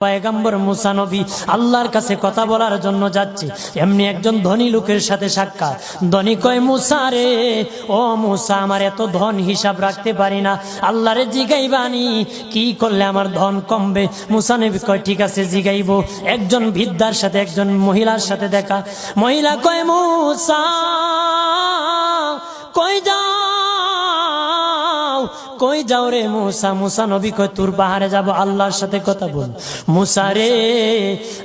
পয়গম্বর মুসা নবী আল্লাহর কাছে কথা বলার জন্য যাচ্ছে, এমনি একজন ধনী লোকের সাথে সাক্ষাৎ। ধনী কয়, মুসা রে, ও মুসা, আমার এত ধন হিসাব রাখতে পারি না, আল্লাহরে জিগাইবানি কি করলে আমার ধন কমবে? মুসা নবী কয়, ঠিক আছে জিগাইব। একজন বৃদ্ধার সাথে একজন মহিলার সাথে দেখা। মহিলা কয়, মুসা কই যাও, কই যাও রে মুসা? মুসা নবী কয়, তোর পাহাড়ে যাব, আল্লাহর সাথে কথা বল। মুসা রে,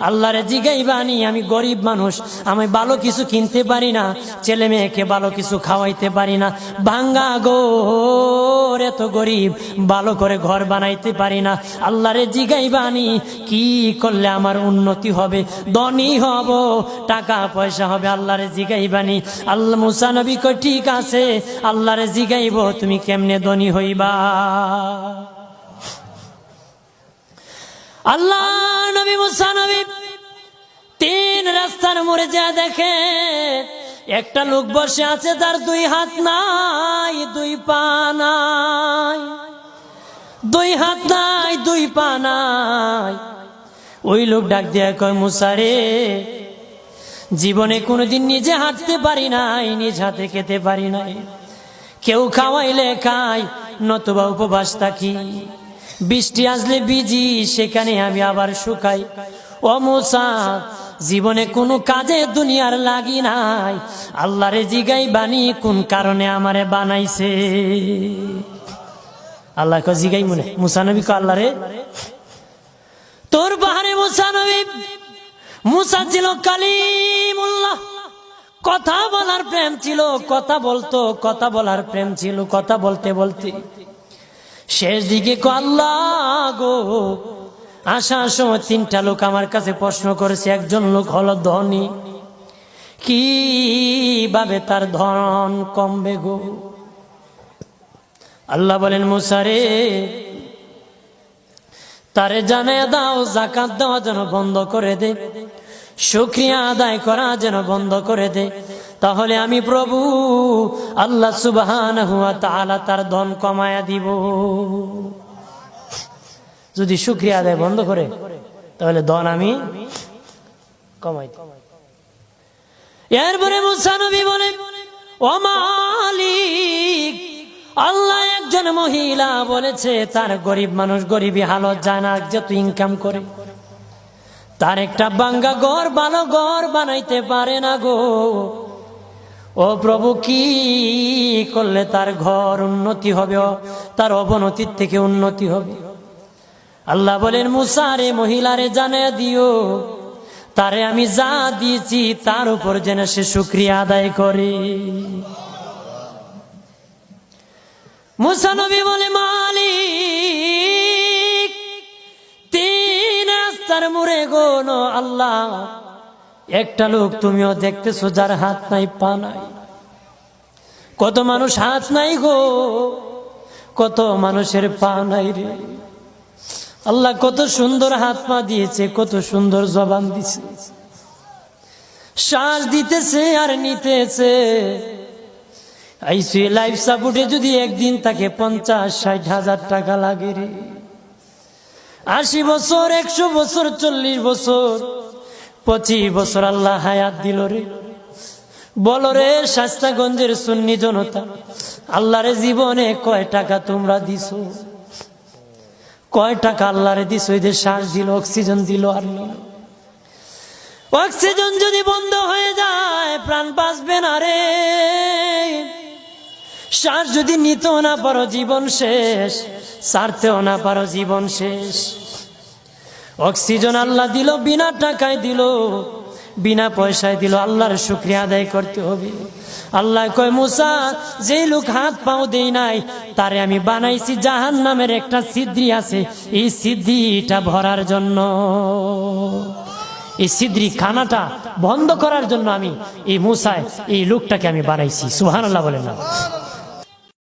আল্লাহরে জিগাইবানি, আমি গরিব মানুষ, আমি ভালো কিছু কিনতে পারি না, ছেলে মেয়েকে ভালো কিছু খাওয়াইতে পারি না, ভাঙ্গা ঘর, এত গরিব, ভালো করে ঘর বানাইতে পারি না, আল্লাহরে জিগাইবানি কি করলে আমার উন্নতি হবে, ধনী হব, টাকা পয়সা হবে, আল্লাহরে জিগাইবানি। আল্লাহ মুসা নবী কয়, ঠিক আছে, আল্লাহরে জিগাইব, তুমি কেমনে ধনী হইবা? আল্লাহ নবী মুসা নবী তিন রাস্তার মোড়ে যা দেখে একটা লোক বসে আছে, তার দুই হাত নাই, দুই পা নাই, দুই হাত নাই, দুই পা নাই। ওই লোক ডাক দিয়া কয়, মুসা রে, জীবনে কোনোদিন নিজে হাঁটতে পারি নাই, নিজ হাতে খেতে পারি নাই, কেউ খাওয়াইলে খাই, নতুবা উপবাস থাকি, বৃষ্টি আসলে ভিজি, সেখানে আমি আবার শুকাই। ও মুসা, জীবনে কোনো কাজে দুনিয়ার লাগি নাই, আল্লাহরে জিগাইবানি কোন কারণে আমারে বানাইছে? আল্লাহ কয়, জিগাই মনে। মুসা নবী কয়, আল্লাহরে তোর পাহাড়ে মুসা নবী, মুসা ছিল কালিমুল্লাহ, কথা বলার প্রেম ছিল, কথা বলতো, কথা বলার প্রেম ছিল। কথা বলতে বলতে শেষ দিকে আল্লাহ গো, আসার সময় তিনটা লোক আমার কাছে প্রশ্ন করেছে। একজন লোক হলো ধনী, কিভাবে তার ধন কমবে গো? আল্লাহ বলেন, মুসা রে, তারে জানায়া দাও, যাকাত দেওয়া যেন বন্ধ করে দে, শুকরিয়া আদায় করা যেন বন্ধ করে দে, তাহলে আমি প্রভু আল্লাহ সুবহানাহু ওয়া তাআলা তার ধন কমায়া দিব। যদি শুকরিয়া আদায় বন্ধ করে, তাহলে ধন আমি কমাই দেব। এরপরে মুসা নবী বলে, ও মালিক, আল্লাহ একজন মহিলা বলেছে তার গরিব মানুষ, গরিবী হালত জানা, যত ইনকাম করে তার একটা ভাঙ্গা ঘর, ভালো ঘর বানাইতে পারে না গো। ও প্রভু, কি করলে তার ঘর উন্নতি হবে, তার অবনতির থেকে উন্নতি হবে? আল্লাহ বলেন, মুসা রে, মহিলারে জানিয়ে দিও, তারে আমি যা দিয়েছি তার উপর যেন সে শুকরিয়া আদায় করে। মুসা নবী বলে, মালিক, তিন রাস্তার মোড়ে গো আল্লাহ, একটা লোক তুমিও দেখতেছো যার হাত নাই, পা নাই। কত মানুষ হাত নাই গো, কত মানুষের পা নাই রে। আল্লাহ কত সুন্দর হাত পা দিয়েছে, কত সুন্দর জবান দিছে, শ্বাস দিতেছে আর নিতেছে। আইসিইউ লাইফ সাপোর্টে যদি একদিন তাকে 50-60 হাজার টাকা লাগে রে। 80 বছর, 100 বছর, 40 বছর, 25 বছর আল্লাহ হায়াত দিল রে। বলো রে শাস্তাগঞ্জের সুন্নি জনতা, আল্লাহরে জীবনে কয় টাকা তোমরা দিছো? কয় টাকা আল্লাহরে দিছো? এই যে শ্বাস দিল, অক্সিজেন দিল আর নিল। অক্সিজেন যদি বন্ধ হয়ে যায়, প্রাণ বাঁচবে না রে। শ্বাস যদি নিতেও না পারো, জীবন শেষ, ছাড়তেও না পারো, জীবন শেষ। অক্সিজেন আল্লাহ দিল, বিনা টাকায় দিল, বিনা পয়সায় দিল, আল্লাহর শুকরিয়া আদায় করতে হবে। আল্লাহ কয়, মুসা, যে লোক হাত পাও দেই নাই, তারে আমি বানাইছি জাহান্নামের একটা ছিদ্রি আছে, এই ছিদ্রিটা ভরার জন্য, এই ছিদ্রি খানাটা বন্ধ করার জন্য আমি এই মুসায় এই লোকটাকে আমি বানাইছি। সুবহানাল্লাহ বলেন না?